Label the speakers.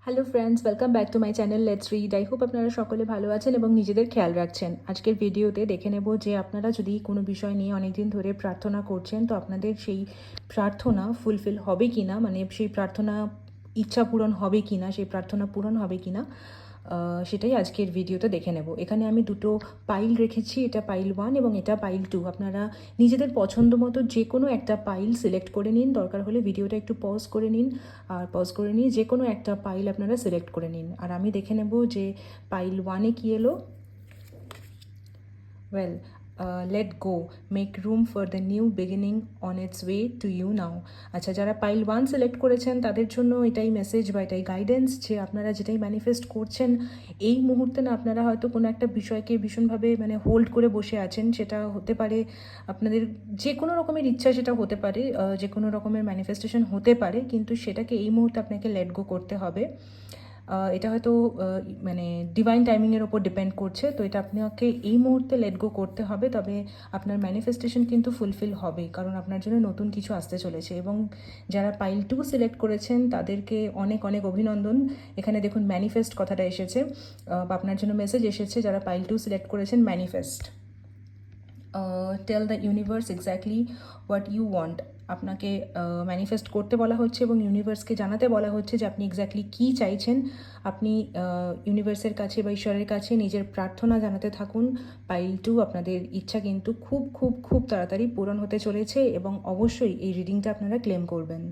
Speaker 1: Hello friends, welcome back to my channel let's read. I hope আপনারা সকলে ভালো আছেন এবং নিজেদের খেয়াল রাখছেন। আজকের ভিডিওতে দেখে নেব যে আপনারা যদি কোনো বিষয় নিয়ে অনেকদিন ধরে প্রার্থনা করছেন, তো আপনাদের সেই প্রার্থনা ফুলফিল হবে কি না, মানে সেই প্রার্থনা ইচ্ছা পূরণ হবে কি না, সেই প্রার্থনা পূরণ হবে কি না, সেটাই আজকের ভিডিওতে দেখে নেব। এখানে আমি দুটো পাইল রেখেছি, এটা পাইল 1 এবং এটা পাইল 2। আপনারা নিজেদের পছন্দ মতো যে কোনো একটা পাইল সিলেক্ট করে নিন, দরকার হলে ভিডিওটা একটু পজ করে নিন, আর পজ করে নিয়ে যে কোনো একটা পাইল আপনারা সিলেক্ট করে নিন। আর আমি দেখে নেব যে পাইল 1-এ কী এলো। Well, let go, make room for the new beginning on its way to you now. আচ্ছা, যারা পাইল 1 সিলেক্ট করেছেন তাদের জন্য এটাই মেসেজ বা এটাই গাইডেন্স যে আপনারা যেটাই ম্যানিফেস্ট করছেন এই মুহূর্তে না, আপনারা হয়তো কোনো একটা বিষয়কে ভীষণভাবে মানে হোল্ড করে বসে আছেন। সেটা হতে পারে আপনাদের যে কোনো রকমের ইচ্ছা, সেটা হতে পারে যে কোনো রকমের ম্যানিফেস্টেশন হতে পারে, কিন্তু সেটাকে এই মুহূর্তে আপনাকে লেট গো করতে হবে। এটা হয়তো মানে ডিভাইন টাইমিংয়ের ওপর ডিপেন্ড করছে, তো এটা আপনাকে এই মুহূর্তে লেট গো করতে হবে। তবে আপনার ম্যানিফেস্টেশন কিন্তু ফুলফিল হবে, কারণ আপনার জন্য নতুন কিছু আসতে চলেছে। এবং যারা পাইল 2 সিলেক্ট করেছেন তাদেরকে অনেক অনেক অভিনন্দন। এখানে দেখুন ম্যানিফেস্ট কথাটা এসেছে, বা আপনার জন্য মেসেজ এসেছে। যারা পাইল 2 সিলেক্ট করেছেন, manifest, tell the universe exactly what you want. আপনাকে ম্যানিফেস্ট করতে বলা হচ্ছে এবং ইউনিভার্সকে জানাতে বলা হচ্ছে যে আপনি এক্স্যাক্টলি কী চাইছেন। আপনি ইউনিভার্সের কাছে বা ঈশ্বরের কাছে নিজের প্রার্থনা জানাতে থাকুন। পাইল 2, আপনাদের ইচ্ছা কিন্তু খুব খুব খুব তাড়াতাড়ি পূরণ হতে চলেছে এবং অবশ্যই এই রিডিংটা আপনারা ক্লেম করবেন।